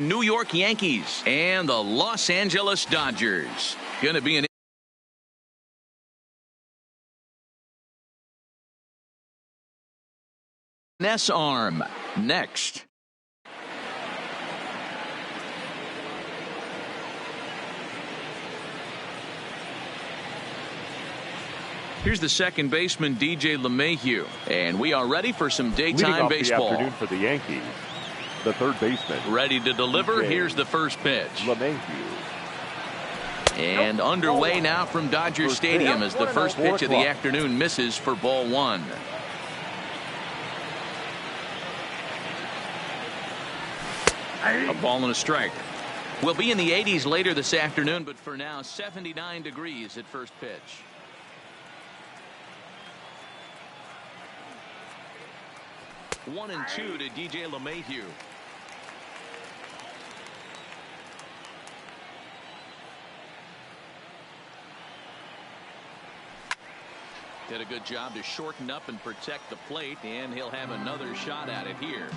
New York Yankees and the Los Angeles Dodgers. Going to be an S arm next. Here's the second baseman, DJ LeMahieu, and we are ready for some daytime baseball. The afternoon for the Yankees, the third baseman. Ready to deliver. Here's the first pitch. LeMahieu. And underway now from Dodger Stadium as the first pitch of the afternoon misses for ball one. A ball and a strike. We'll be in the 80s later this afternoon, but for now 79 degrees at first pitch. One and two to DJ LeMahieu. Did a good job to shorten up and protect the plate, and he'll have another shot at it here.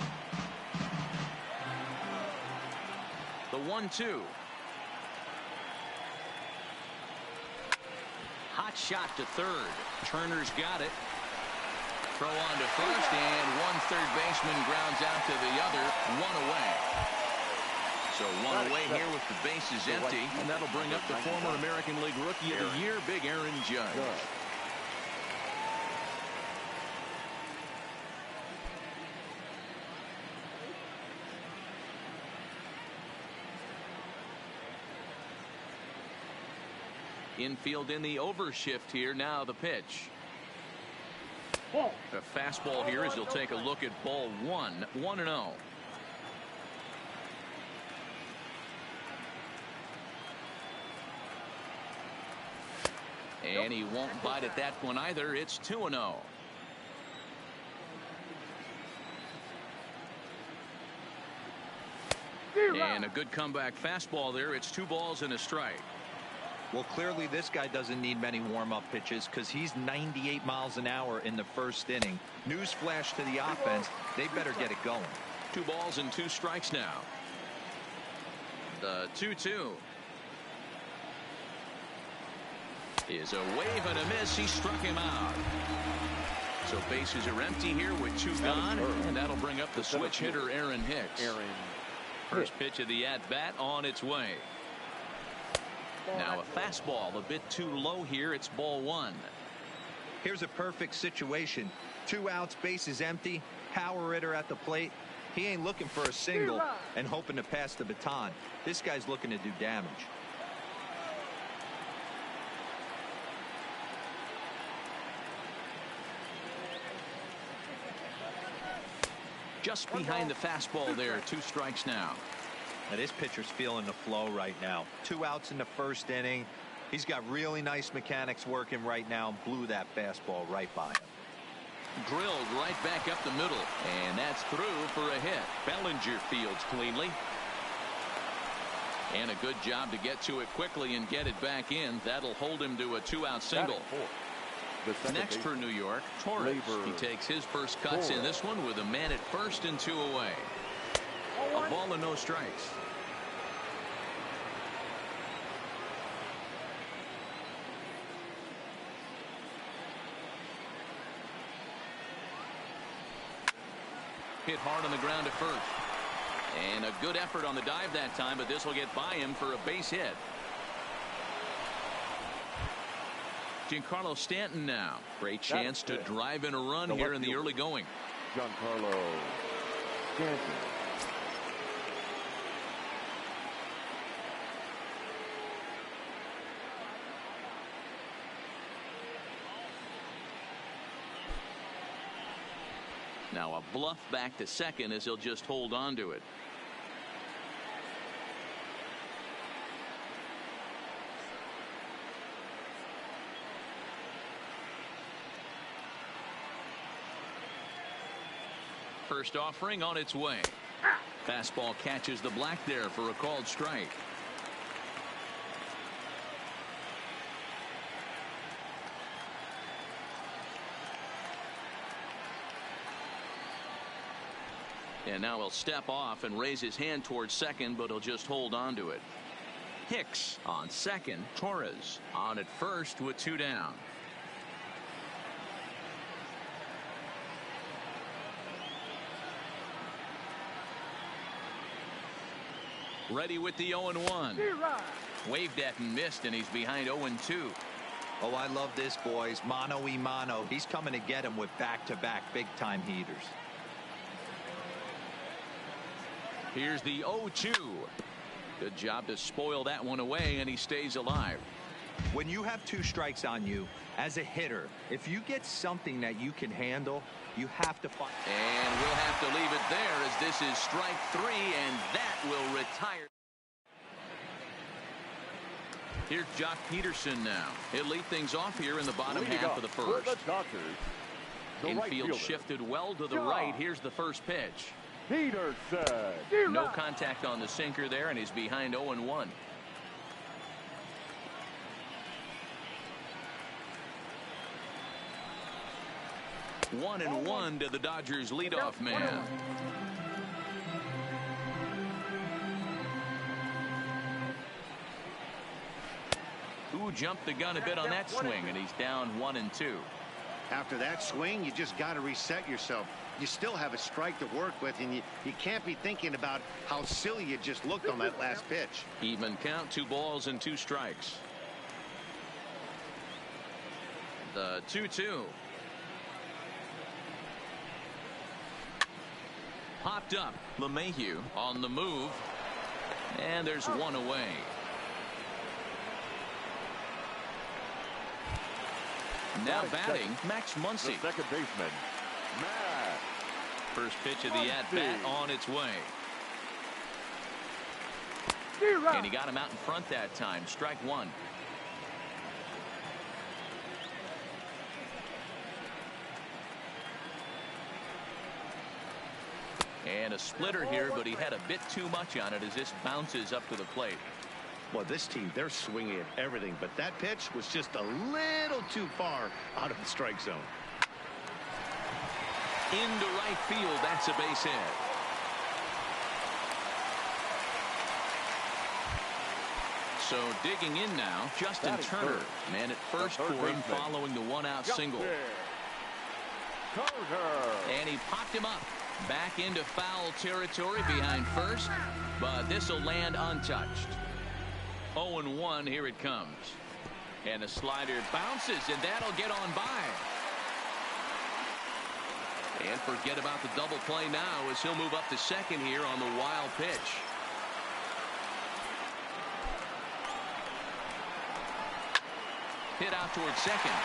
The 1-2. Hot shot to third. Turner's got it. Throw on to first, and one third baseman grounds out to the other. One away. So one away here with the bases empty, and that'll bring up the former American League Rookie of the Year, Big Aaron Judge. Infield in the overshift here. Now the pitch. A fastball here as he'll take a look at ball one. 1-0. And he won't bite at that one either. It's 2-0. And a good comeback fastball there. It's 2 balls and a strike. Well, clearly this guy doesn't need many warm-up pitches because he's 98 miles an hour in the first inning. Newsflash to the offense. They better get it going. 2 balls and 2 strikes now. The 2-2 is a wave and a miss. He struck him out. So bases are empty here with 2 gone, and that'll bring up the switch hitter Aaron Hicks. First pitch of the at-bat on its way. Now a fastball a bit too low here. It's ball one. Here's a perfect situation. 2 outs, bases empty, power hitter at the plate. He ain't looking for a single and hoping to pass the baton. This guy's looking to do damage. Just behind the fastball there. 2 strikes now. Now this pitcher's feeling the flow right now. 2 outs in the first inning. He's got really nice mechanics working right now. Blew that fastball right by him. Drilled right back up the middle, and that's through for a hit. Bellinger fields cleanly. And a good job to get to it quickly and get it back in. That'll hold him to a 2-out single. Next for New York, Torres. He takes his first cuts in this one with a man at first and 2 away. A ball and no strikes. Hit hard on the ground at first. And a good effort on the dive that time, but this will get by him for a base hit. Giancarlo Stanton now. Great chance to drive in a run here in the early going. Giancarlo Stanton. Now a bluff back to second as he'll just hold on to it. First offering on its way. Fastball catches the black there for a called strike. And now he'll step off and raise his hand towards second, but he'll just hold on to it. Hicks on second. Torres on at first with 2 down. Ready with the 0-1. Waved at and missed, and he's behind 0-2. Oh, I love this, boys. Mano-y-mano. He's coming to get him with back-to-back big-time heaters. Here's the 0-2. Good job to spoil that one away, and he stays alive. When you have 2 strikes on you, as a hitter, if you get something that you can handle, you have to find. And we'll have to leave it there as this is strike 3, and that will retire. Here's Jock Peterson now. He'll lead things off here in the bottom half of the first. The Dodgers, the Infield right shifted well to the right. Here's the first pitch. Peterson. No contact on the sinker there, and he's behind 0-1. One and one to the Dodgers leadoff man. Who jumped the gun a bit on that swing, and he's down 1-2. After that swing, you just got to reset yourself. You still have a strike to work with, and you can't be thinking about how silly you just looked on that last pitch. Even count, 2 balls and 2 strikes. The 2-2. Popped up. LeMahieu on the move. And there's 1 away. Now batting, Max Muncy. The second baseman, Max. First pitch of the at-bat on its way. And he got him out in front that time. Strike 1. And a splitter here, but he had a bit too much on it as this bounces up to the plate. Well, this team, they're swinging at everything, but that pitch was just a little too far out of the strike zone. Into right field, that's a base hit. So digging in now, Justin Turner. Man at first for him following the 1-out single. And he popped him up. Back into foul territory behind first, but this will land untouched. 0-1, here it comes. And a slider bounces, and that'll get on by. And forget about the double play now as he'll move up to second here on the wild pitch. Hit out towards second.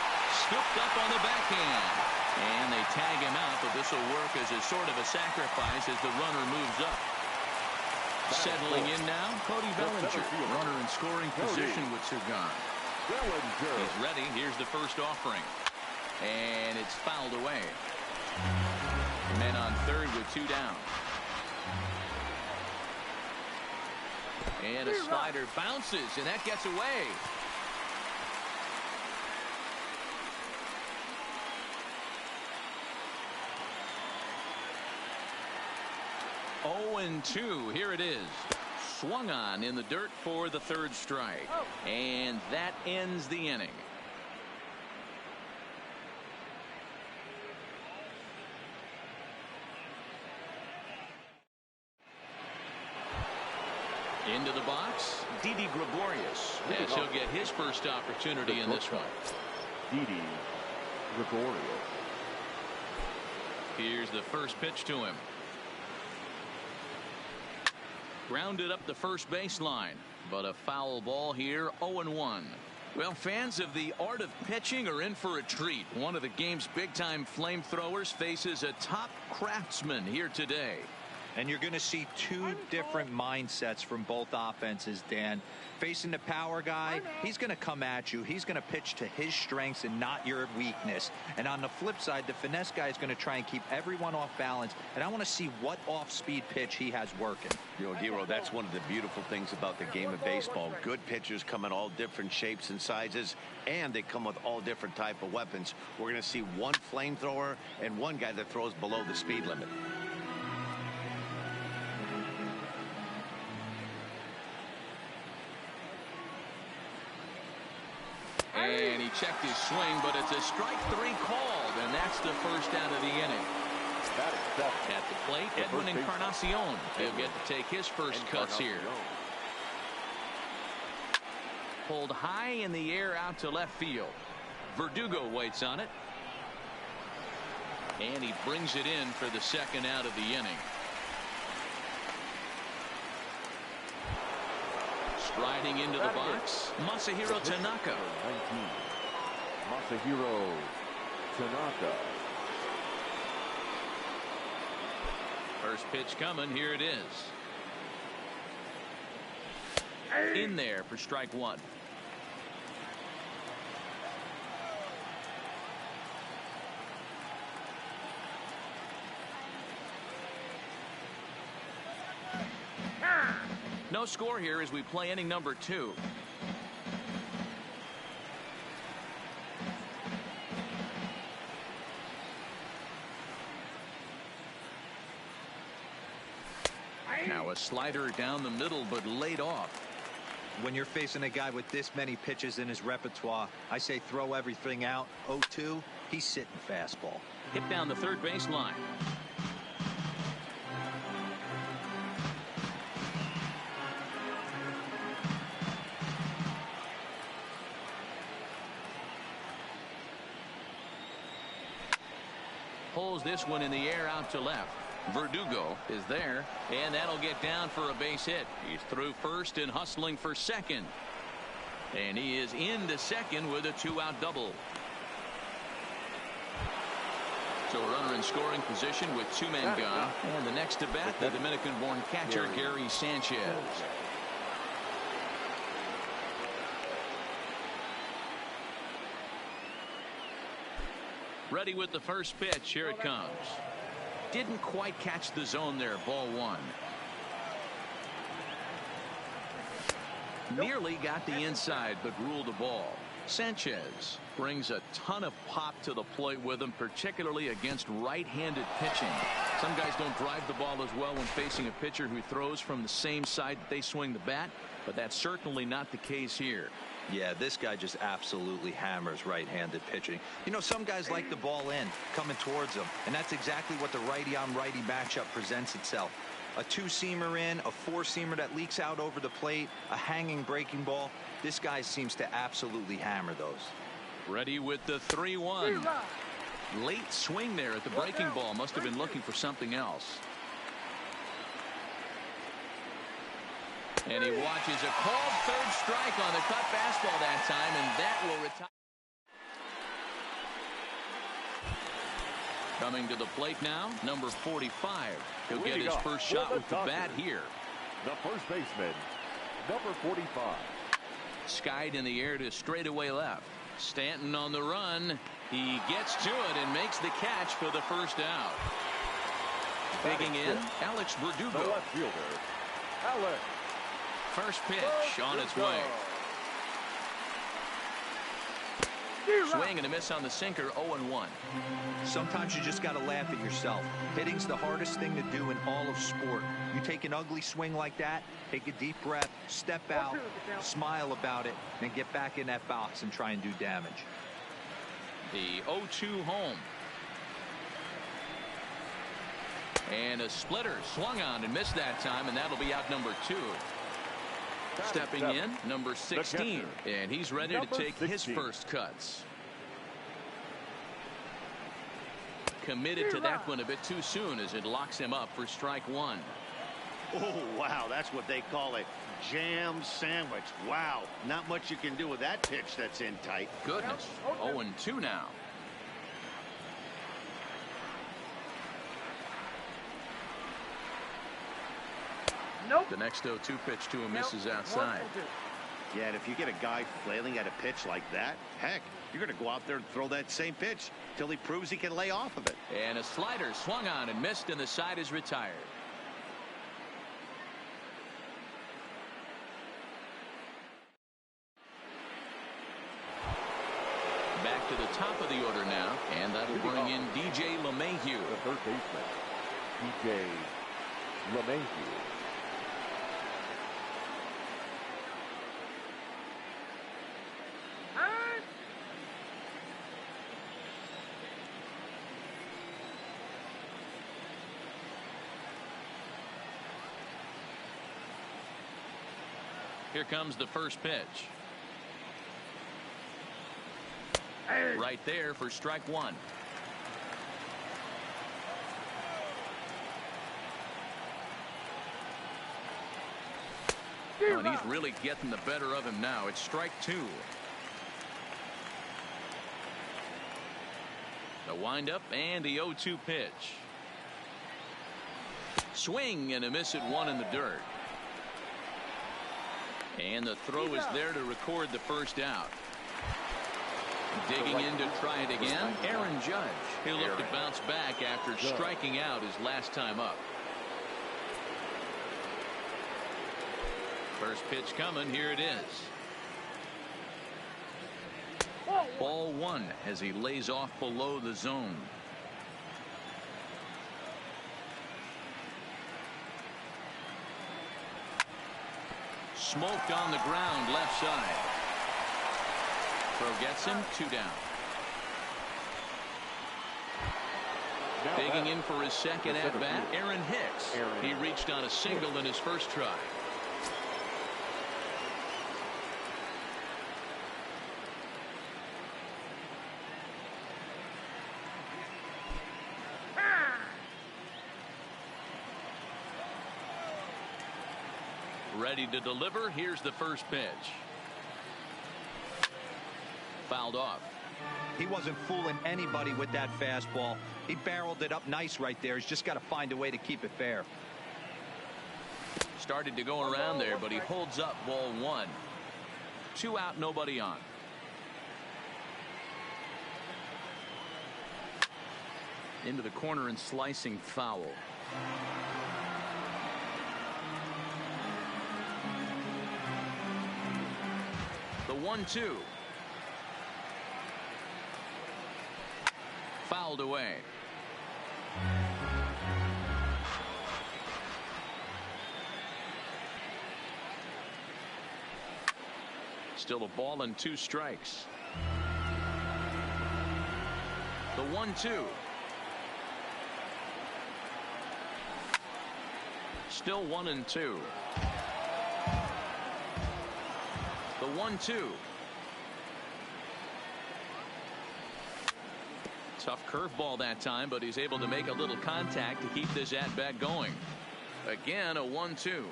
Scooped up on the backhand. And they tag him out, but this will work as a sort of a sacrifice as the runner moves up. Settling in now, Cody Bellinger. Runner in scoring position with Cigar. He's ready. Here's the first offering. And it's fouled away. Men on third with 2 down. And a slider bounces, and that gets away. And 2. Here it is. Swung on in the dirt for the 3rd strike. And that ends the inning. Into the box, Didi Gregorius, as he'll get his first opportunity in this one. Didi Gregorius. Here's the first pitch to him. Grounded up the first baseline, but a foul ball here. 0-1. Well, fans of the art of pitching are in for a treat. One of the game's big-time flamethrowers faces a top craftsman here today. And you're going to see 2 different mindsets from both offenses, Dan. Facing the power guy, he's going to come at you. He's going to pitch to his strengths and not your weakness. And on the flip side, the finesse guy is going to try and keep everyone off balance. And I want to see what off-speed pitch he has working. You know, Dero, that's one of the beautiful things about the game of baseball. Good pitchers come in all different shapes and sizes, and they come with all different type of weapons. We're going to see one flamethrower and one guy that throws below the speed limit. checked his swing, but it's a strike 3 called, and that's the first out of the inning. At the plate, Edwin Encarnacion. He'll get to take his first cuts here. Pulled high in the air out to left field. Verdugo waits on it. And he brings it in for the second out of the inning. Striding into the box, Masahiro Tanaka. 19. Masahiro Tanaka. First pitch coming. Here it is. In there for strike 1. No score here as we play inning number 2. Now a slider down the middle, but laid off. When you're facing a guy with this many pitches in his repertoire, I say throw everything out. 0-2, he's sitting fastball. Hit down the third base line. Pulls this one in the air out to left. Verdugo is there, and that'll get down for a base hit. He's through first and hustling for second. And he is into second with a 2-out double. So a runner in scoring position with 2 men gone. And the next to bat, the Dominican-born catcher, Gary Sanchez. Ready with the first pitch. Here it comes. Didn't quite catch the zone there. Ball 1. Nearly got the inside, but ruled the ball. Sanchez brings a ton of pop to the plate with him, particularly against right-handed pitching. Some guys don't drive the ball as well when facing a pitcher who throws from the same side that they swing the bat, but that's certainly not the case here. Yeah, this guy just absolutely hammers right-handed pitching. You know, some guys like the ball in, coming towards them, and that's exactly what the righty-on-righty matchup presents itself. A 2-seamer in, a 4-seamer that leaks out over the plate, a hanging breaking ball. This guy seems to absolutely hammer those. Ready with the 3-1. Late swing there at the breaking ball. Must have been looking for something else. And he watches a called third strike on the cut fastball that time, and that will retire. Coming to the plate now, number 45. He'll get his first shot with the bat here. The first baseman, number 45. Skied in the air to straightaway left. Stanton on the run. He gets to it and makes the catch for the first out. Digging in, Alex Verdugo. The left fielder, Alex. First pitch on its way. Swing and a miss on the sinker. 0-1. Sometimes you just got to laugh at yourself. Hitting's the hardest thing to do in all of sport. You take an ugly swing like that, take a deep breath, step out, smile about it, and get back in that box and try and do damage. The 0-2 home. And a splitter swung on and missed that time, and that'll be out number 2. Stepping in, number 16, and he's ready to take his first cuts. Committed to that one a bit too soon as it locks him up for strike 1. Oh, wow, that's what they call a jam sandwich. Wow, not much you can do with that pitch that's in tight. Goodness, 0-2 now. Nope. The next 0-2 pitch to him misses outside. Yeah, and if you get a guy flailing at a pitch like that, heck, you're going to go out there and throw that same pitch till he proves he can lay off of it. And a slider swung on and missed, and the side is retired. Back to the top of the order now, and that'll bring in DJ LeMahieu. The third baseman, DJ LeMahieu. Here comes the first pitch. Right there for strike one. Oh, and he's really getting the better of him now. It's strike two. The windup and the 0-2 pitch. Swing and a miss at one in the dirt. And the throw is there to record the first out. Digging in to try it again, Aaron Judge. He'll look to bounce back after striking out his last time up. First pitch coming. Here it is. Ball one as he lays off below the zone. Smoked on the ground left side. Throw gets him 2 down. Digging in for his second at bat, Aaron Hicks. He reached on a single in his first try. Ready to deliver. Here's the first pitch. Fouled off. He wasn't fooling anybody with that fastball. He barreled it up nice right there. He's just got to find a way to keep it fair. Started to go around there, but he holds up ball one. 2 out, nobody on. Into the corner and slicing foul. The 1-2. Fouled away. Still a ball and 2 strikes. The 1-2. Still 1-2. The 1-2. Tough curveball that time, but he's able to make a little contact to keep this at bat going. Again, a 1-2.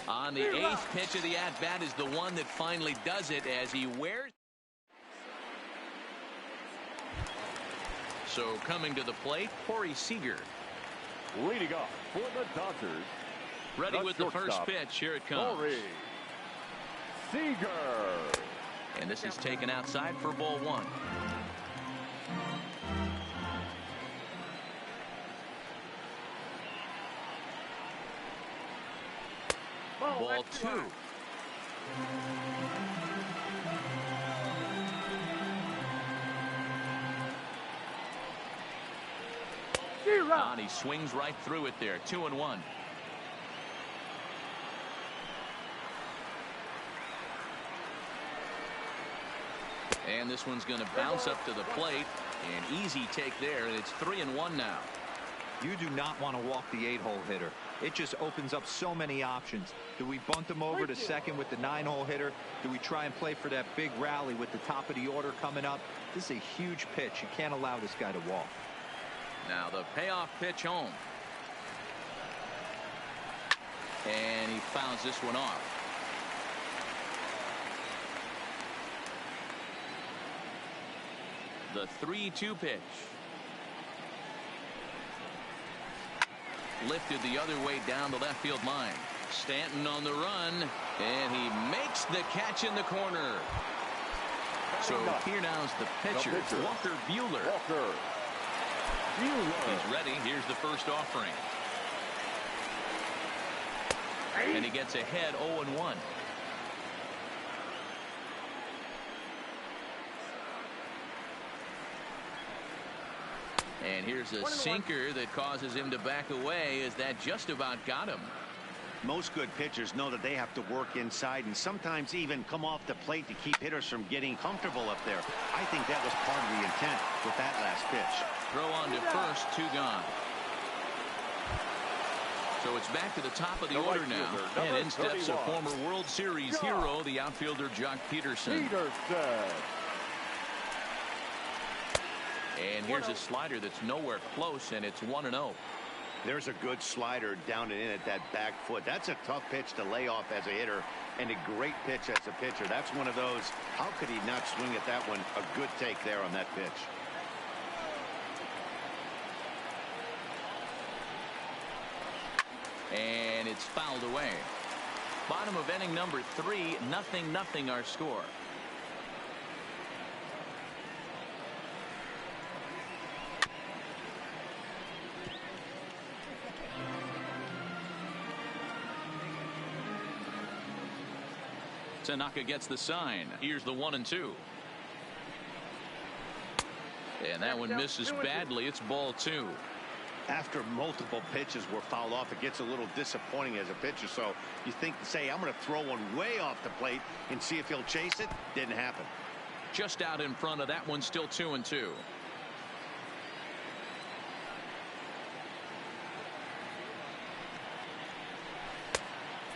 On the 8th pitch of the at bat is the one that finally does it as he wears. So coming to the plate, Corey Seager. Leading off for the Dodgers. Ready with the first pitch. Here it comes. Corey Seager. And this is taken outside for ball one. Ball two. And he swings right through it there. 2-1. And this one's going to bounce up to the plate. An easy take there, and it's 3-1 now. You do not want to walk the 8-hole hitter. It just opens up so many options. Do we bunt him over to second with the 9-hole hitter? Do we try and play for that big rally with the top of the order coming up? This is a huge pitch. You can't allow this guy to walk. Now the payoff pitch home. And he fouls this one off. The 3-2 pitch. Lifted the other way down the left field line. Stanton on the run, and he makes the catch in the corner. So here now's the pitcher, Walker Buehler. He's ready. Here's the first offering. And he gets ahead 0-1. And here's a sinker that causes him to back away, as that just about got him. Most good pitchers know that they have to work inside and sometimes even come off the plate to keep hitters from getting comfortable up there. I think that was part of the intent with that last pitch. Throw on to first, 2 gone. So it's back to the top of the The order right now. fielder, And number in steps a 31. former World Series hero, the outfielder Jock Peterson. And here's a slider that's nowhere close, and it's 1-0. There's a good slider down and in at that back foot. That's a tough pitch to lay off as a hitter, and a great pitch as a pitcher. That's one of those, how could he not swing at that one? A good take there on that pitch. And it's fouled away. Bottom of inning number 3, 0-0 our score. Tanaka gets the sign. Here's the 1-2. And that one misses badly. It's ball 2. After multiple pitches were fouled off, it gets a little disappointing as a pitcher. So you think, say, I'm going to throw one way off the plate and see if he'll chase it. Didn't happen. Just out in front of that one, still 2-2.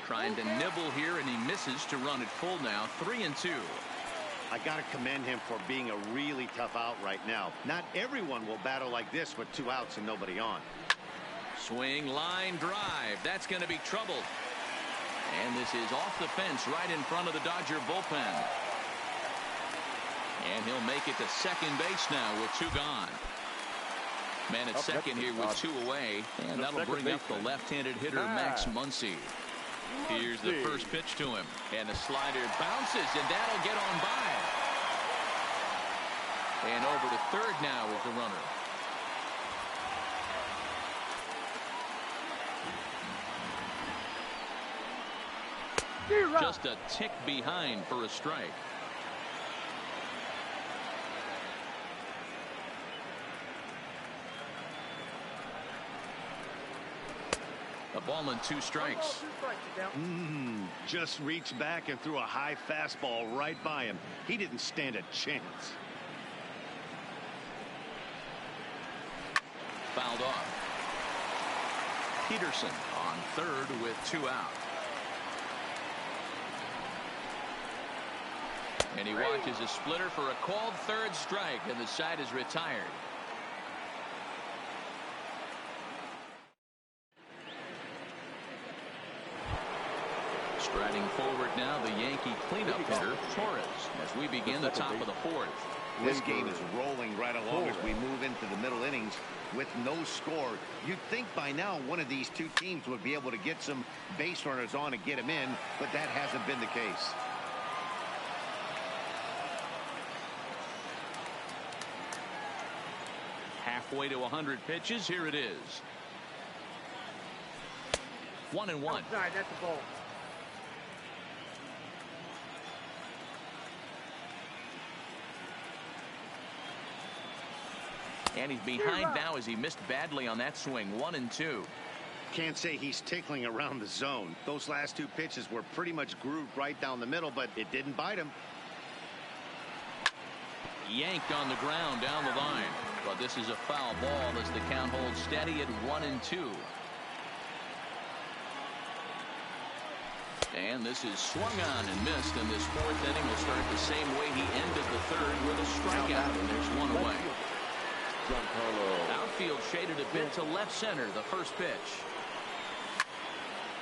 Trying to nibble here, and he misses to run it full now. 3-2. I got to commend him for being a really tough out right now. Not everyone will battle like this with 2 outs and nobody on. Swing, line, drive. That's going to be troubled. And this is off the fence right in front of the Dodger bullpen. And he'll make it to second base now with 2 gone. Man at second here with 2 away. And that'll bring up the left-handed hitter Max Muncy. Here's the first pitch to him. And the slider bounces, and that'll get on by. And over to third now is the runner. Just a tick behind for a strike. A ball and 2 strikes. Just reached back and threw a high fastball right by him. He didn't stand a chance. Fouled off. Peterson on third with 2 out. And he watches a splitter for a called third strike, and the side is retired. Striding forward now, the Yankee cleanup hitter, Torres, as we begin the top of the 4th. This game is rolling right along as we move into the middle innings with no score. You'd think by now one of these 2 teams would be able to get some base runners on and get them in, but that hasn't been the case. Halfway to 100 pitches. Here it is. 1-1. Outside, that's a ball. And he's behind now as he missed badly on that swing. 1-2. Can't say he's tickling around the zone. Those last 2 pitches were pretty much grooved right down the middle, but it didn't bite him. Yanked on the ground down the line. But this is a foul ball as the count holds steady at 1-2. And this is swung on and missed, and this 4th inning will start the same way he ended the 3rd with a strikeout, and there's 1 away. Outfield shaded a bit to left center, the first pitch.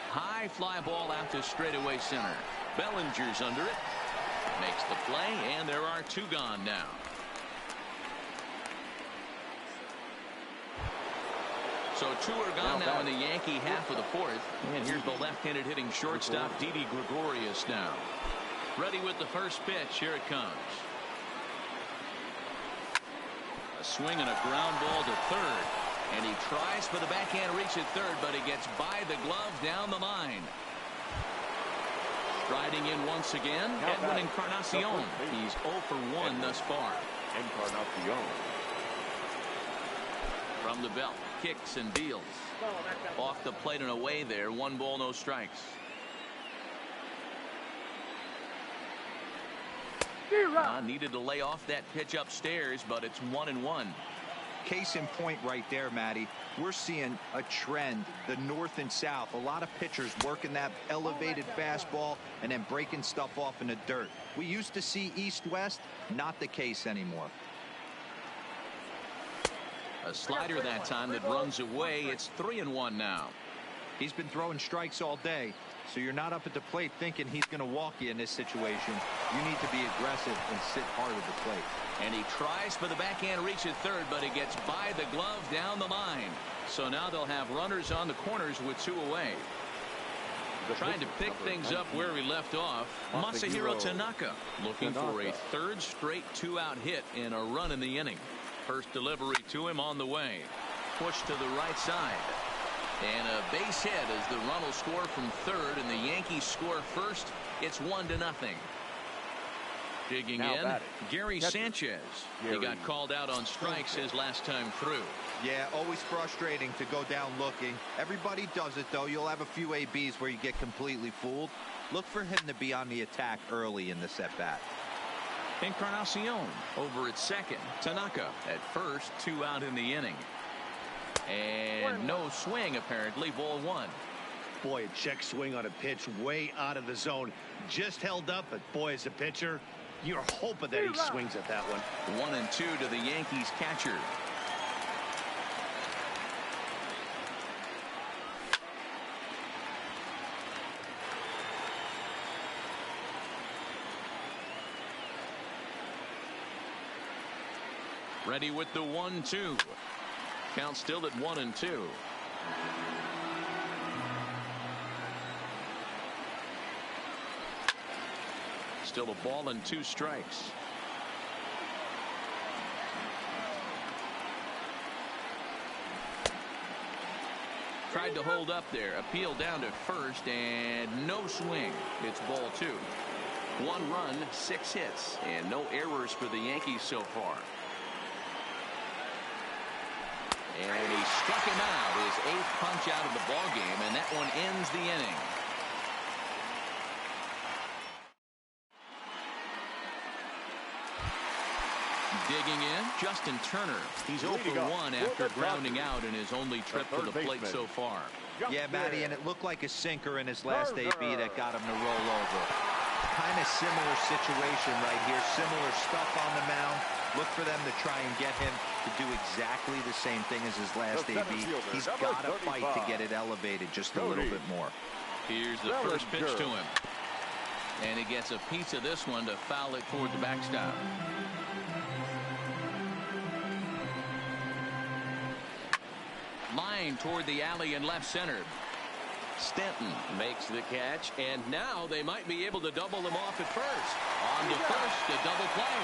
High fly ball out to straightaway center. Bellinger's under it. Makes the play, and there are 2 gone now. So 2 are gone now in the Yankee half of the 4th. And here's the left-handed hitting shortstop, Didi Gregorius now. Ready with the first pitch. Here it comes. A swing and a ground ball to third. And he tries for the backhand reach at third, but he gets by the glove down the line. Striding in once again, Edwin Encarnacion. He's 0 for 1 thus far. Encarnacion. From the belt, kicks and deals. Off the plate and away there. 1 ball, no strikes. Needed to lay off that pitch upstairs, but it's 1-1. Case in point right there, Matty. We're seeing a trend, the north and south. A lot of pitchers working that elevated fastball and then breaking stuff off in the dirt. We used to see east-west, not the case anymore. A slider that time that runs away. It's 3-1 now. He's been throwing strikes all day, so you're not up at the plate thinking he's going to walk you in this situation. You need to be aggressive and sit hard at the plate. And he tries for the backhand reach at third, but he gets by the glove down the line. So now they'll have runners on the corners with 2 away. Trying to pick things up where we left off, Masahiro Tanaka looking for a third straight 2-out hit and a run in the inning. First delivery to him on the way. Push to the right side. And a base hit as the run will score from third and the Yankees score first. It's 1-0. Digging Now in, batting. Gary Sanchez. He Gary got called out on strikes his last time through. Yeah, always frustrating to go down looking. Everybody does it, though. You'll have a few ABs where you get completely fooled. Look for him to be on the attack early in this at-bat. Encarnacion over at second. Tanaka at first, 2 out in the inning. And no swing, apparently. Ball 1. Boy, a check swing on a pitch way out of the zone. Just held up, but boy, as a pitcher, you're hoping that he swings at that one. 1-2 to the Yankees catcher. Ready with the 1-2. Count still at 1-2. Still a ball and 2 strikes. Tried to hold up there. Appeal down to first and no swing. It's ball 2. 1 run, 6 hits, and no errors for the Yankees so far. And he struck him out, his 8th punch out of the ball game, and that one ends the inning. Digging in, Justin Turner. He's 0 for 1 after grounding out in his only trip to the plate so far. Yeah, Matty, and it looked like a sinker in his last AB that got him to roll over. Kind of similar situation right here. Similar stuff on the mound. Look for them to try and get him to do exactly the same thing as his last AB. He's got to fight to get it elevated just a little bit more. Here's the first pitch to him. And he gets a piece of this one to foul it toward the backstop. Line toward the alley in left center. Stanton makes the catch, and now they might be able to double them off at first. On to first, a double play.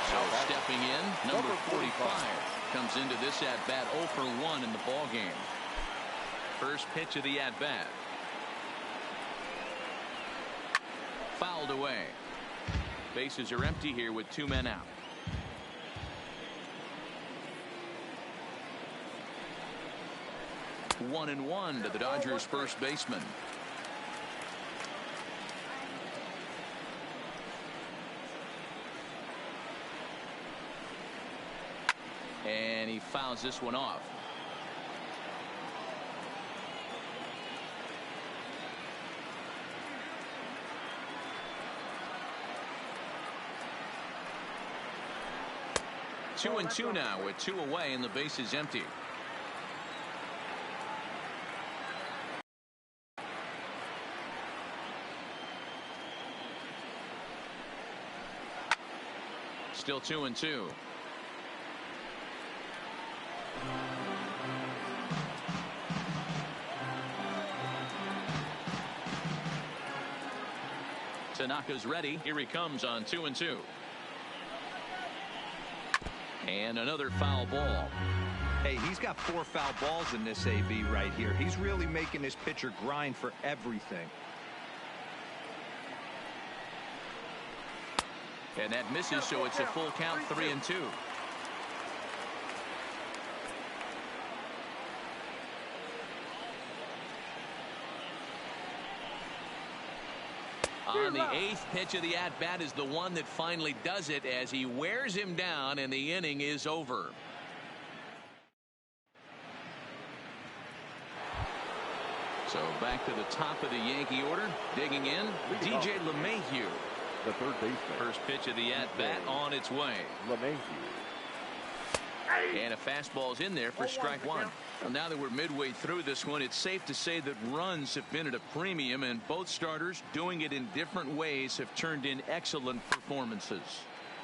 So stepping in, number 45 comes into this at-bat 0 for 1 in the ball game. First pitch of the at-bat. Fouled away. Bases are empty here with 2 men out. One and 1 to the Dodgers first baseman. And he fouls this one off. Two and 2 now with 2 away and the base is empty. Still 2 and 2. Tanaka's ready. Here he comes on 2 and 2. And another foul ball. Hey, he's got 4 foul balls in this AB right here. He's really making his pitcher grind for everything. And that misses, so it's a full count, 3 and 2. On the 8th pitch of the at-bat is the one that finally does it as he wears him down and the inning is over. So back to the top of the Yankee order. Digging in, DJ LeMahieu. The third baseman. First pitch of the at-bat on its way. LeMahieu. And a fastball's in there for strike one. Well, now that we're midway through this one, it's safe to say that runs have been at a premium, and both starters, doing it in different ways, have turned in excellent performances.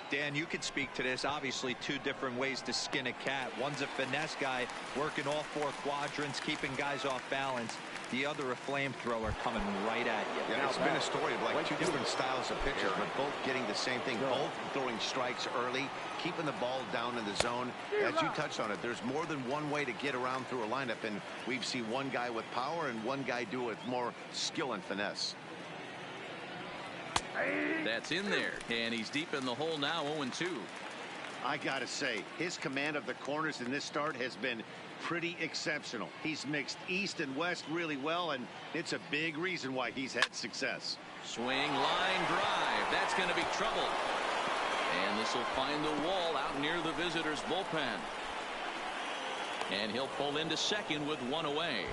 Dan, you could speak to this. Obviously, two different ways to skin a cat. One's a finesse guy working all four quadrants, keeping guys off balance. The other, a flamethrower coming right at you. Yeah, it's been a story of like two different styles of pitchers, but both getting the same thing. Both throwing strikes early, keeping the ball down in the zone. As you touched on it, there's more than one way to get around through a lineup, and we've seen one guy with power and one guy do it with more skill and finesse. That's in there, and he's deep in the hole now, 0-2. I gotta say, his command of the corners in this start has been pretty exceptional. He's mixed east and west really well, and it's a big reason why he's had success. Swing, line drive. That's going to be trouble. And this will find the wall out near the visitors' bullpen. And he'll pull into second with one away.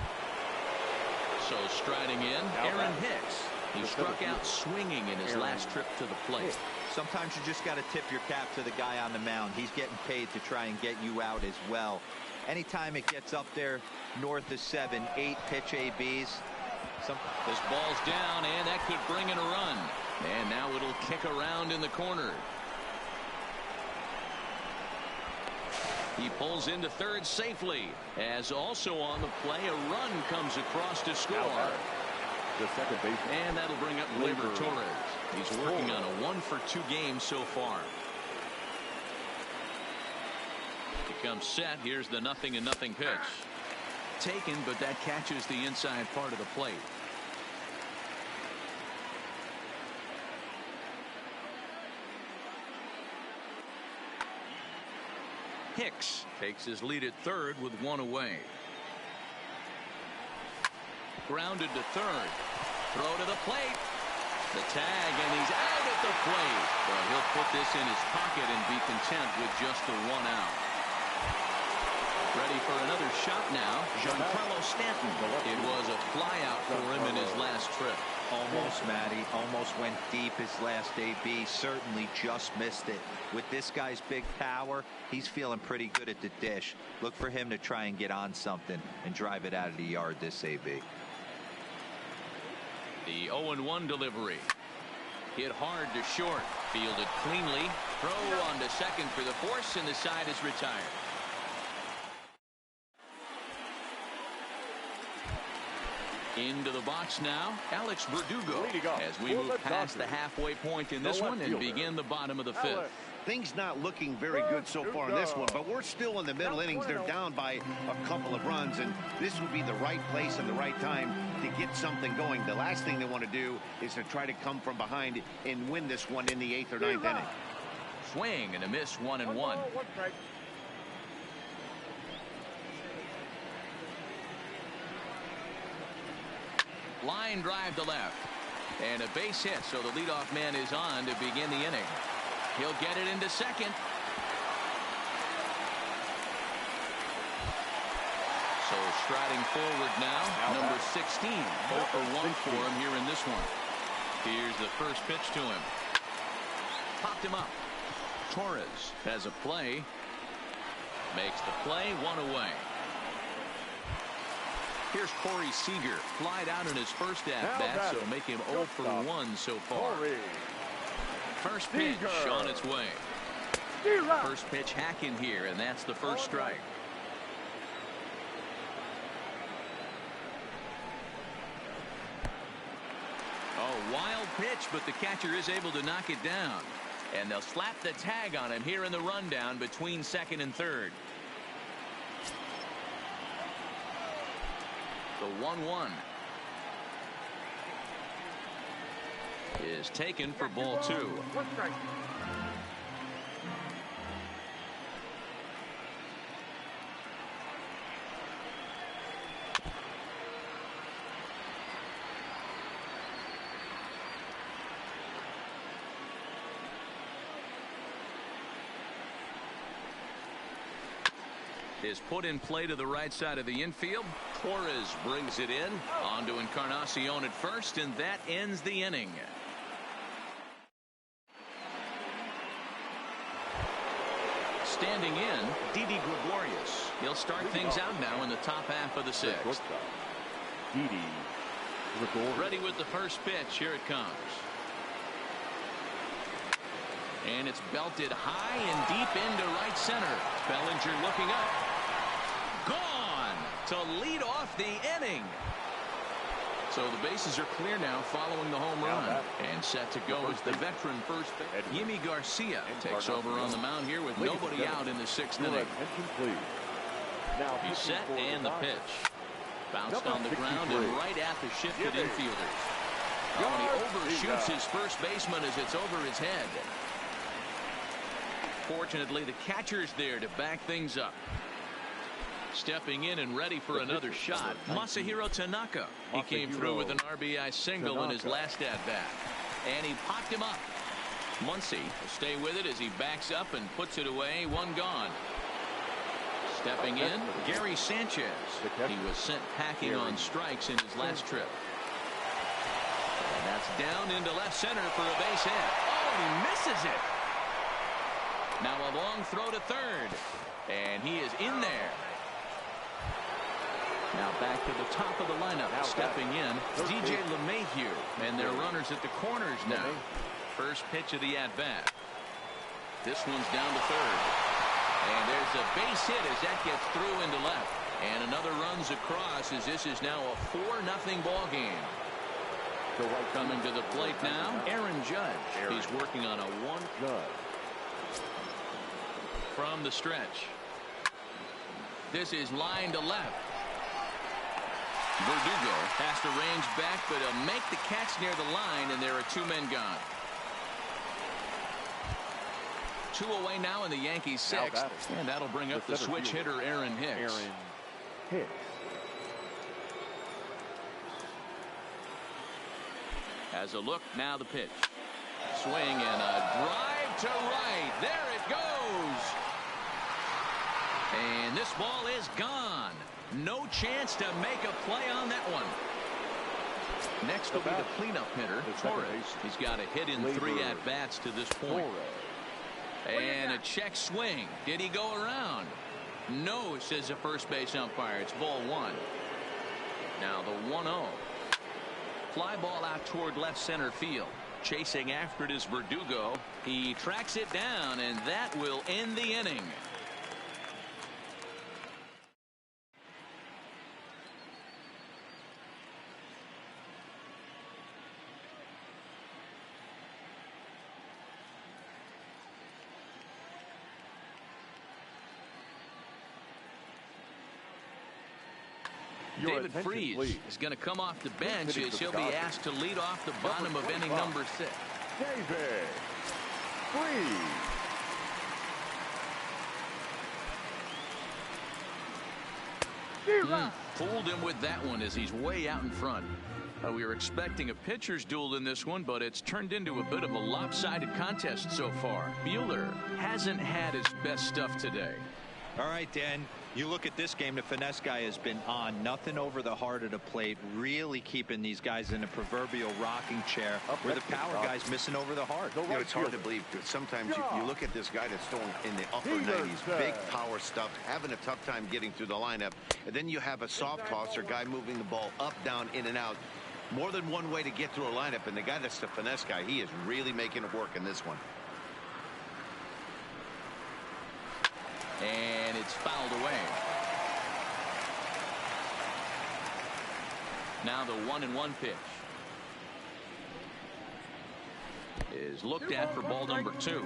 So striding in, Aaron Hicks. He struck out swinging in his last trip to the plate. Sometimes you just got to tip your cap to the guy on the mound. He's getting paid to try and get you out as well. Anytime it gets up there north of 7, 8 pitch ABs. This ball's down, and that could bring in a run. And now it'll kick around in the corner. He pulls into third safely, as also on the play a run comes across to score. The second baseman. And that'll bring up Gleyber Torres. He's working on a 1-for-2 game so far. He comes set. Here's the 0-0 pitch. Taken, but that catches the inside part of the plate. Hicks takes his lead at third with one away. Grounded to third. Throw to the plate. The tag, and he's out at the plate. But he'll put this in his pocket and be content with just the one out. Ready for another shot now, Giancarlo Stanton. It was a flyout for him in his last trip. Almost, Matty. Almost went deep his last AB. Certainly just missed it. With this guy's big power, he's feeling pretty good at the dish. Look for him to try and get on something and drive it out of the yard this AB. The 0-1 delivery. Hit hard to short. Fielded cleanly. Throw on to second for the force, and the side is retired. Into the box now, Alex Verdugo, as we move past the halfway point in this one and begin the bottom of the fifth. Things not looking very good so far in this one, but we're still in the middle innings. They're down by a couple of runs, and this would be the right place and the right time to get something going. The last thing they want to do is to try to come from behind and win this one in the 8th or 9th inning. Swing and a miss, 1-1. Line drive to left. And a base hit, so the leadoff man is on to begin the inning. He'll get it into second. So striding forward now, number 16. 0 for 1 for him here in this one. Here's the first pitch to him. Popped him up. Torres has a play. Makes the play, one away. Here's Corey Seager, flied out in his first at-bat, so make him 0 for 1 so far. First pitch on its way. First pitch hacking here, and that's the first strike. Oh, wild pitch, but the catcher is able to knock it down. And they'll slap the tag on him here in the rundown between second and third. The 1-1 is taken for ball 2. is put in play to the right side of the infield. Torres brings it in. On to Encarnacion at first, and that ends the inning. Standing in, Didi Gregorius. He'll start things out now in the top half of the sixth. Didi Gregorius. Ready with the first pitch. Here it comes. And it's belted high and deep into right center. Bellinger looking up. Gone to lead off the inning. So the bases are clear now following the home run. And set to go is the veteran first base. Yimi Garcia takes over on the mound here with nobody out in the sixth inning. He's set and the pitch. Bounced on the ground and right at the shifted infielders. Oh, and he overshoots his first baseman as it's over his head. Fortunately, the catcher's there to back things up. Stepping in and ready for another shot, Masahiro Tanaka. He came through with an RBI single in his last at-bat. And he popped him up. Muncy will stay with it as he backs up and puts it away. One gone. Stepping in, Gary Sanchez. He was sent packing on strikes in his last trip. And that's down into left center for a base hit. Oh, and he misses it. Now a long throw to third. And he is in there. Now back to the top of the lineup. Stepping in, DJ LeMahieu. And they're runners at the corners now. First pitch of the at-bat. This one's down to third. And there's a base hit as that gets through into left. And another runs across as this is now a 4-0 ball game. Coming to the plate now, Aaron Judge. He's working on a one. From the stretch. This is line to left. Verdugo has to range back, but he'll make the catch near the line, and there are two men gone. Two away now in the Yankees sixth, and that'll bring up the switch hitter Aaron Hicks. Has a look, now the pitch. Swing and a drive to right. There it goes. And this ball is gone. No chance to make a play on that one. Next will be the cleanup hitter, Torres. He's got a hit in 3 at-bats to this point. And a check swing. Did he go around? No, says the first base umpire. It's ball 1. Now the 1-0. Fly ball out toward left center field. Chasing after it is Verdugo. He tracks it down, and that will end the inning. David Freese is going to come off the bench as he'll be asked to lead off the bottom of inning number 6. David Freese. Fooled him with that one as he's way out in front. We were expecting a pitcher's duel in this one, but it's turned into a bit of a lopsided contest so far. Buehler hasn't had his best stuff today. All right, Dan, you look at this game, the finesse guy has been on. Nothing over the heart of the plate, really keeping these guys in a proverbial rocking chair where the power guy's missing over the heart. You know, it's hard to believe, because sometimes you look at this guy that's throwing in the upper 90s, big power stuff, having a tough time getting through the lineup, and then you have a soft tosser guy moving the ball up, down, in and out. More than one way to get through a lineup, and the guy that's the finesse guy, he is really making it work in this one. And it's fouled away. Now the 1-1 pitch is looked at for ball number 2.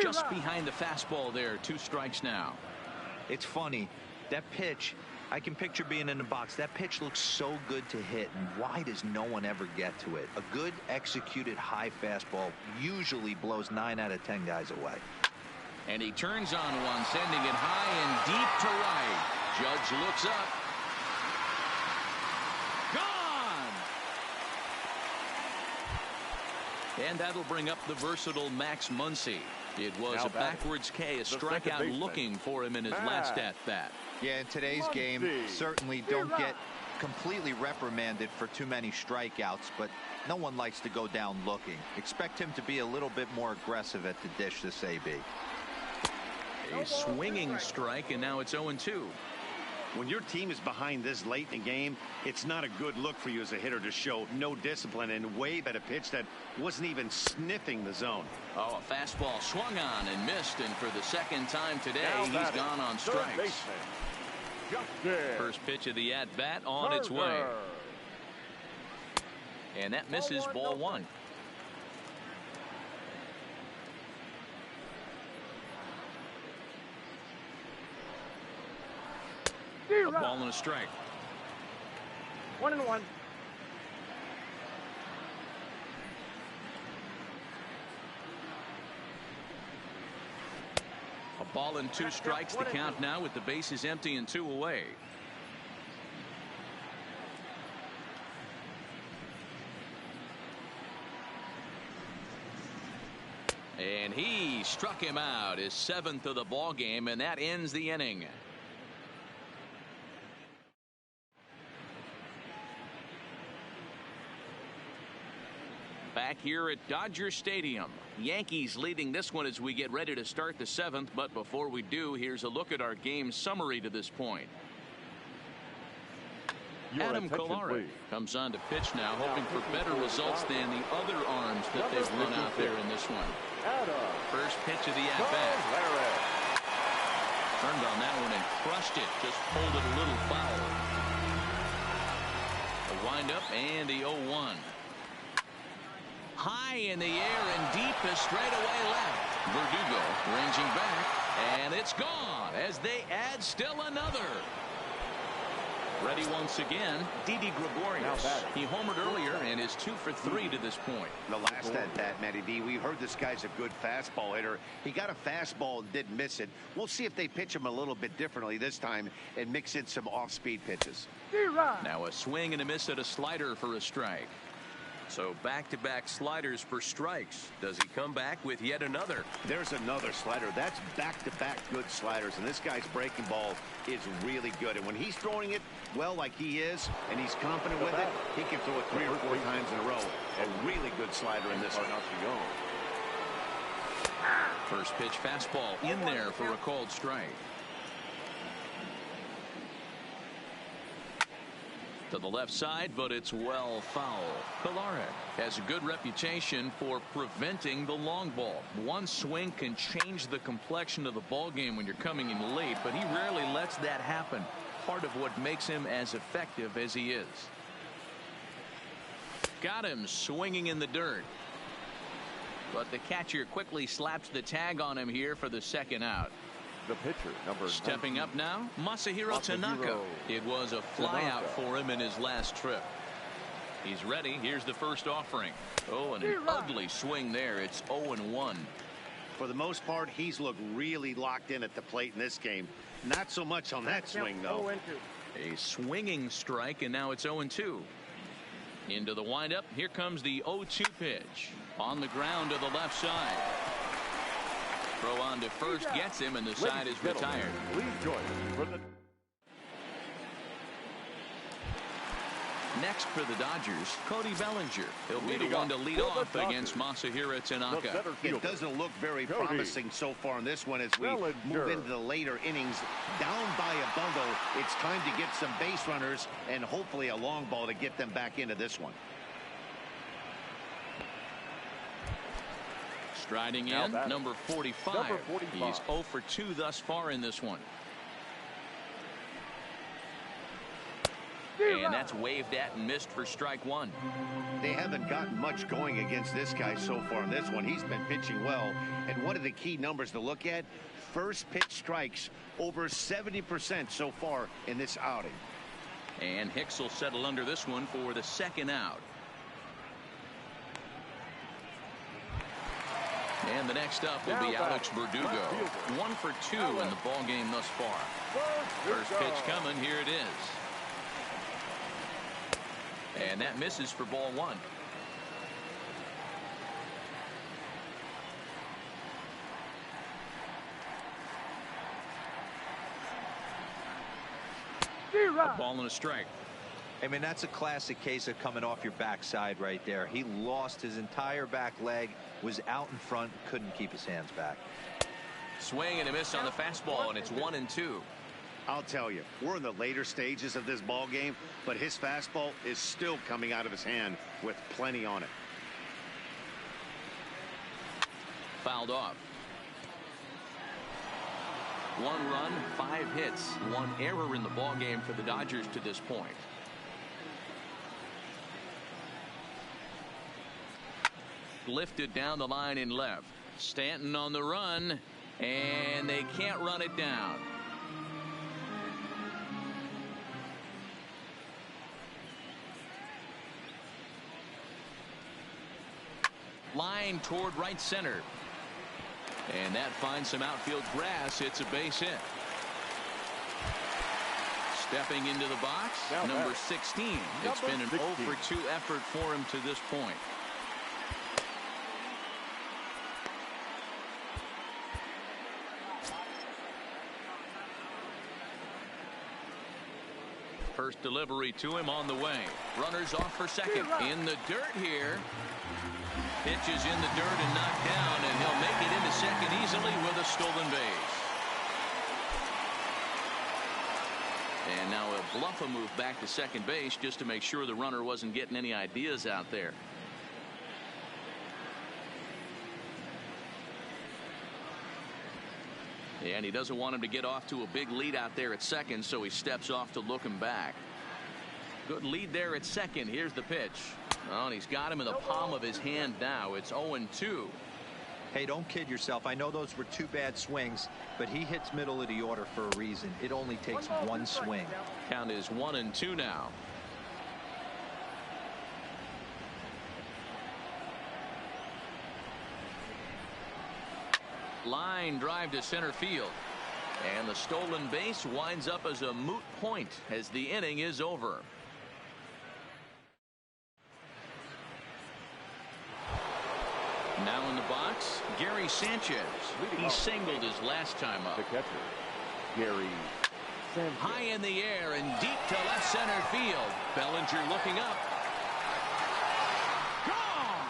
Just behind the fastball there. 2 strikes now. It's funny, that pitch, I can picture being in the box. That pitch looks so good to hit, and why does no one ever get to it? A good executed high fastball usually blows 9 out of 10 guys away. And he turns on one, sending it high and deep to right. Judge looks up. Gone! And that'll bring up the versatile Max Muncy. It was Now a backwards K, a strikeout looking for him in his last at-bat. Yeah, in today's game, certainly don't get completely reprimanded for too many strikeouts, but no one likes to go down looking. Expect him to be a little bit more aggressive at the dish this AB. A swinging strike, and now it's 0-2. When your team is behind this late in the game, it's not a good look for you as a hitter to show no discipline and wave at a pitch that wasn't even sniffing the zone. Oh, a fastball swung on and missed, and for the second time today, he's gone on strikes. First pitch of the at-bat on its way. And that misses ball one. A ball and a strike. 1-1. A ball and 2 strikes. The count now with the bases empty and 2 away. And he struck him out, his 7th of the ball game, and that ends the inning. Back here at Dodger Stadium, Yankees leading this one as we get ready to start the 7th. But before we do, here's a look at our game summary to this point. Adam Kolarek comes on to pitch now, hoping for better results than the other arms that they've run out there in this one. First pitch of the at-bat. Turned on that one and crushed it, just pulled it a little foul. A windup and the 0-1. High in the air and deep as straightaway left. Verdugo ranging back, and it's gone as they add still another. Ready once again, Didi Gregorius. He homered earlier and is 2 for 3 to this point. The last at-bat, Matty B, we heard this guy's a good fastball hitter. He got a fastball and didn't miss it. We'll see if they pitch him a little bit differently this time and mix in some off-speed pitches. Now a swing and a miss at a slider for a strike. So back-to-back sliders for strikes. Does he come back with yet another? There's another slider. That's back-to-back good sliders, and this guy's breaking ball is really good. And when he's throwing it well like he is, and he's confident with it, he can throw it 3 or 4 times in a row. A really good slider in this one. First pitch fastball in there for a called strike. To the left side, but it's well foul. Kolarek has a good reputation for preventing the long ball. One swing can change the complexion of the ball game when you're coming in late, but he rarely lets that happen. Part of what makes him as effective as he is. Got him swinging in the dirt. But the catcher quickly slaps the tag on him here for the second out. The pitcher, number Stepping 19. up now, Masahiro Tanaka. It was a flyout for him in his last trip. He's ready. Here's the first offering. Oh, and an ugly swing there. It's 0-1. For the most part, he's looked really locked in at the plate in this game. Not so much on that swing, though. A swinging strike, and now it's 0-2. Into the windup. Here comes the 0-2 pitch. On the ground to the left side. Throw on to first gets him, and the side is retired. Please join us for the... Next for the Dodgers, Cody Bellinger. He'll be the one to lead off against Masahiro Tanaka. It doesn't look very promising so far in this one as we move into the later innings. Down by a bundle, it's time to get some base runners and hopefully a long ball to get them back into this one. Striding in, number 45. He's 0 for 2 thus far in this one. And that's waved at and missed for strike one. They haven't gotten much going against this guy so far in this one. He's been pitching well. And one of the key numbers to look at, first pitch strikes over 70% so far in this outing. And Hicks will settle under this one for the second out. And the next up will be Alex Verdugo. 1 for 2 in the ball game thus far. First pitch coming. Here it is. And that misses for ball one. A ball and a strike. I mean, that's a classic case of coming off your backside right there. He lost his entire back leg, was out in front, couldn't keep his hands back. Swing and a miss on the fastball, and it's 1-2. I'll tell you, we're in the later stages of this ball game, but his fastball is still coming out of his hand with plenty on it. Fouled off. 1 run, 5 hits, 1 error in the ball game for the Dodgers to this point. Lifted down the line in left. Stanton on the run, and they can't run it down. Line toward right center. And that finds some outfield grass. It's a base hit. Stepping into the box, number 16. It's been an 0 for 2 effort for him to this point. First delivery to him on the way. Runners off for second. In the dirt here. Pitches in the dirt and knocked down, and he'll make it into second easily with a stolen base. And now he'll bluff a move back to second base just to make sure the runner wasn't getting any ideas out there. And he doesn't want him to get off to a big lead out there at second, so he steps off to look him back. Good lead there at second. Here's the pitch. Oh, and he's got him in the palm of his hand now. It's 0-2. Hey, don't kid yourself. I know those were 2 bad swings, but he hits middle of the order for a reason. It only takes 1 swing. Count is 1-2 now. Line drive to center field. And the stolen base winds up as a moot point as the inning is over. Now in the box, Gary Sanchez. He singled his last time up. The catcher, Gary Sanchez. High in the air and deep to left center field. Bellinger looking up. Gone!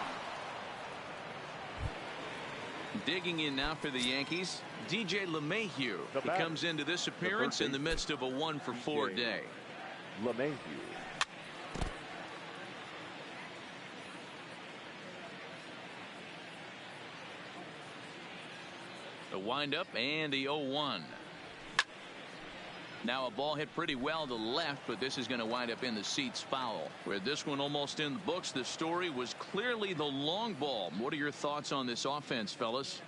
Digging in now for the Yankees, DJ LeMahieu. He comes into this appearance in the midst of a 1-for-4 day. LeMahieu. The windup and the 0-1. Now a ball hit pretty well to left, but this is going to wind up in the seats foul. With this one almost in the books, the story was clearly the long ball. What are your thoughts on this offense, fellas?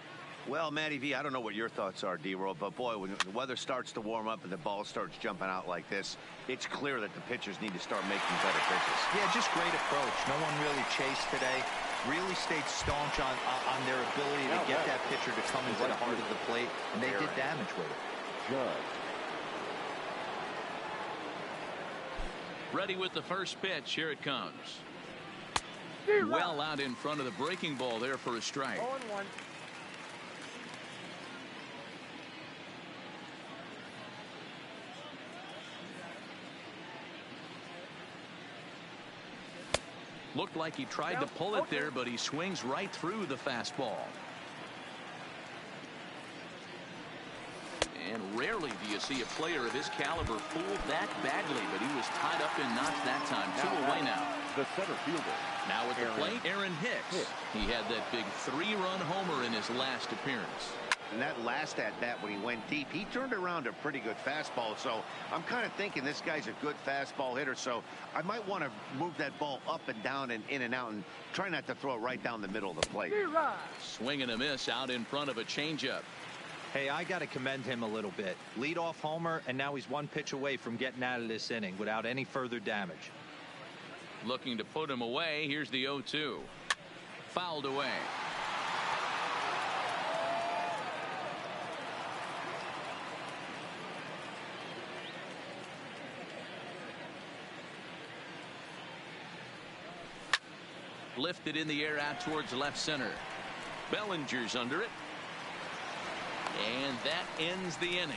Well, Matty V, I don't know what your thoughts are, D-Roll, but boy, when the weather starts to warm up and the ball starts jumping out like this, it's clear that the pitchers need to start making better pitches. Yeah, just great approach. No one really chased today. Really stayed staunch on their ability to get that pitcher to come into the heart of the plate, and they did damage with it. Judge. Ready with the first pitch. Here it comes. Well out in front of the breaking ball there for a strike. 0-1. Looked like he tried to pull it there, but he swings right through the fastball. And rarely do you see a player of his caliber fooled that badly, but he was tied up in knots that time. 2 away now. The center fielder. Now at the plate, Aaron Hicks. He had that big 3-run homer in his last appearance. And that last at-bat when he went deep, he turned around a pretty good fastball. So I'm kind of thinking this guy's a good fastball hitter. So I might want to move that ball up and down and in and out and try not to throw it right down the middle of the plate. Swing and a miss out in front of a changeup. Hey, I got to commend him a little bit. Leadoff homer, and now he's 1 pitch away from getting out of this inning without any further damage. Looking to put him away. Here's the 0-2. Fouled away. Lifted in the air out towards left center. Bellinger's under it. And that ends the inning.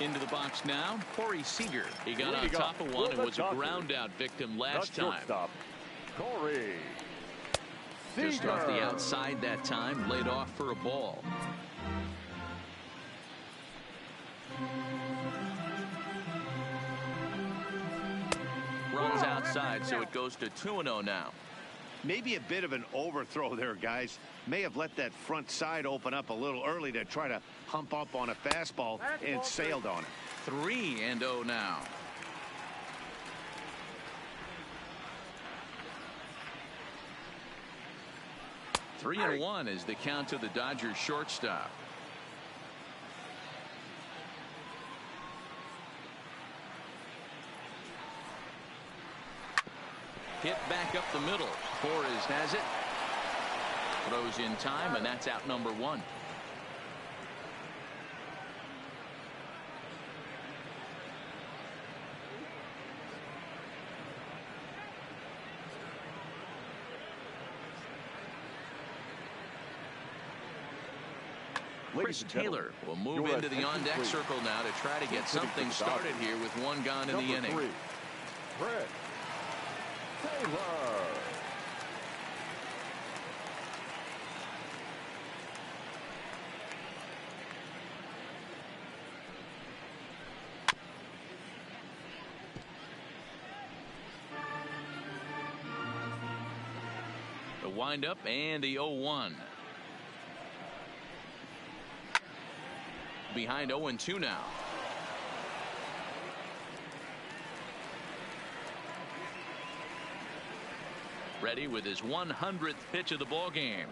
Into the box now, Corey Seager. He got on top of one and was a ground out victim last time. Corey Just off the outside that time, laid off for a ball. Runs outside, so it goes to 2-0 now. Maybe a bit of an overthrow there, guys. May have let that front side open up a little early to try to hump up on a fastball and sailed on it. 3-0 now. Three and 1 is the count to the Dodgers shortstop. Hit back up the middle. Torres has it. Throws in time, and that's out number 1. Chris Taylor will move into the on-deck circle now to try to get something started here with 1 gone in the inning. Chris Taylor. The windup and the 0-1. Behind 0-2 now. Ready with his 100th pitch of the ball game.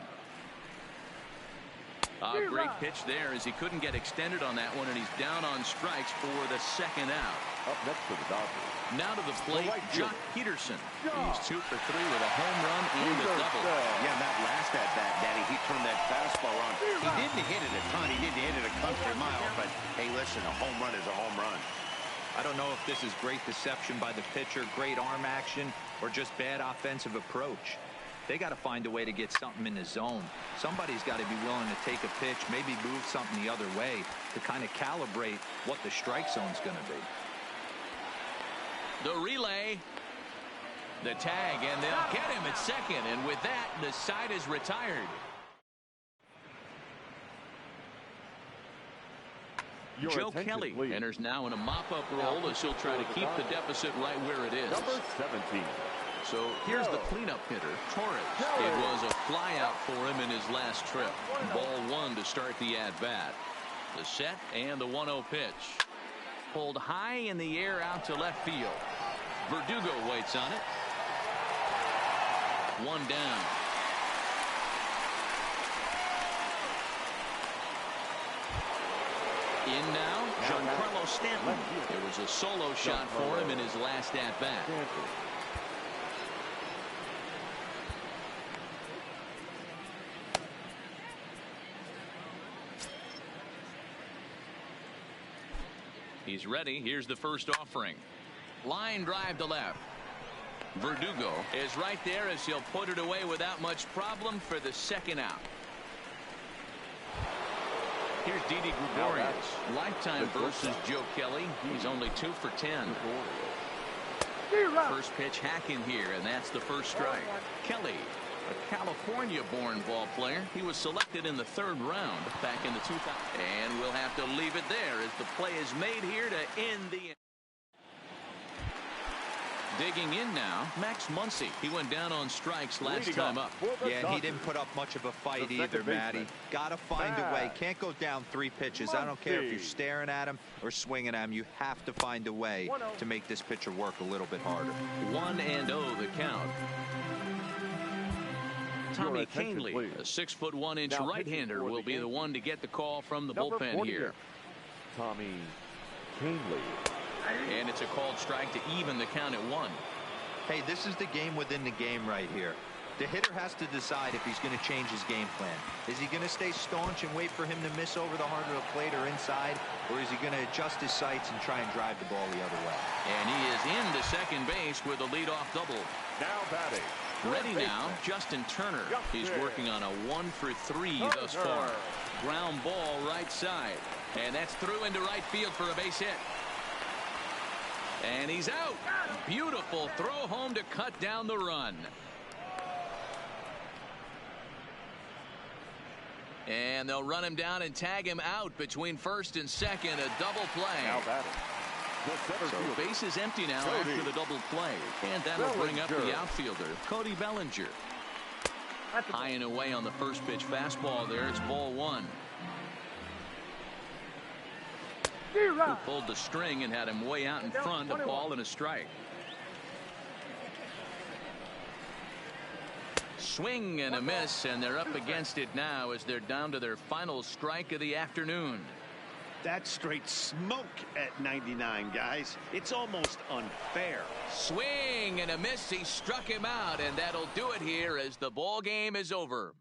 A great pitch there as he couldn't get extended on that one, and he's down on strikes for the 2nd out. Up next for the Dodgers. Now to the plate, Jock Peterson. He's 2 for 3 with a home run and a double. Yeah, that last at bat, Daddy, he turned that fastball on. He didn't hit it a ton. He didn't hit it a country mile, but hey, listen, a home run is a home run. I don't know if this is great deception by the pitcher, great arm action, or just bad offensive approach. They got to find a way to get something in the zone. Somebody's got to be willing to take a pitch, maybe move something the other way to kind of calibrate what the strike zone's going to be. The relay, the tag, and they'll get him at second. And with that, the side is retired. Joe Kelly enters now in a mop-up role as he'll try to keep the deficit right where it is. Number 17. So here's the cleanup hitter, Torres. It was a flyout for him in his last trip. Ball 1 to start the at-bat. The set and the 1-0 pitch. Pulled high in the air out to left field. Verdugo waits on it. 1 down. In now, Giancarlo Stanton. It was a solo shot for him in his last at-bat. He's ready. Here's the first offering. Line drive to left. Verdugo is right there as he'll put it away without much problem for the 2nd out. Here's Didi Gregorius. Lifetime versus Joe Kelly. He's only 2 for 10. First pitch hack in here, and that's the first strike. Kelly, a California-born ball player. He was selected in the 3rd round back in the 2000s. And we'll have to leave it there as the play is made here to end the inning. Digging in now, Max Muncy. He went down on strikes last time up. Yeah, he didn't put up much of a fight either, Matty. Got to find a way. Can't go down 3 pitches. I don't care if you're staring at him or swinging at him. You have to find a way to make this pitcher work a little bit harder. 1-0 the count. Tommy Kahnle, a 6'1" right-hander, will be the one to get the call from the bullpen here. Tommy Kahnle. And it's a called strike to even the count at 1. Hey, this is the game within the game right here. The hitter has to decide if he's going to change his game plan. Is he going to stay staunch and wait for him to miss over the heart of the plate or inside, or is he going to adjust his sights and try and drive the ball the other way? And he is into second base with a leadoff double. Now batting, Ready now, Justin Turner. He's working on a 1-for-3 thus far. Ground ball right side. And that's through into right field for a base hit. And he's out. Beautiful throw home to cut down the run. And they'll run him down and tag him out between first and second. A double play. Now batting. So base is empty now after the double play. And that'll bring up the outfielder, Cody Bellinger. High and away on the first pitch fastball there. It's ball one. Who pulled the string and had him way out in front, a ball and a strike. Swing and a miss, and they're up against it now as they're down to their final strike of the afternoon. That's straight smoke at 99, guys. It's almost unfair. Swing and a miss. He struck him out, and that'll do it here as the ball game is over.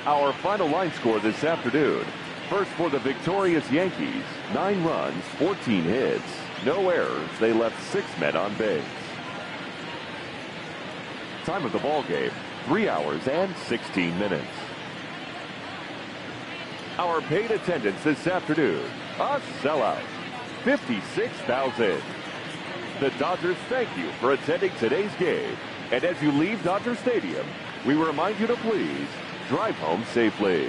Our final line score this afternoon. First for the victorious Yankees, 9 runs, 14 hits, no errors. They left 6 men on base. Time of the ball game, 3 hours and 16 minutes. Our paid attendance this afternoon, a sellout, 56,000. The Dodgers thank you for attending today's game. And as you leave Dodger Stadium, we remind you to please drive home safely.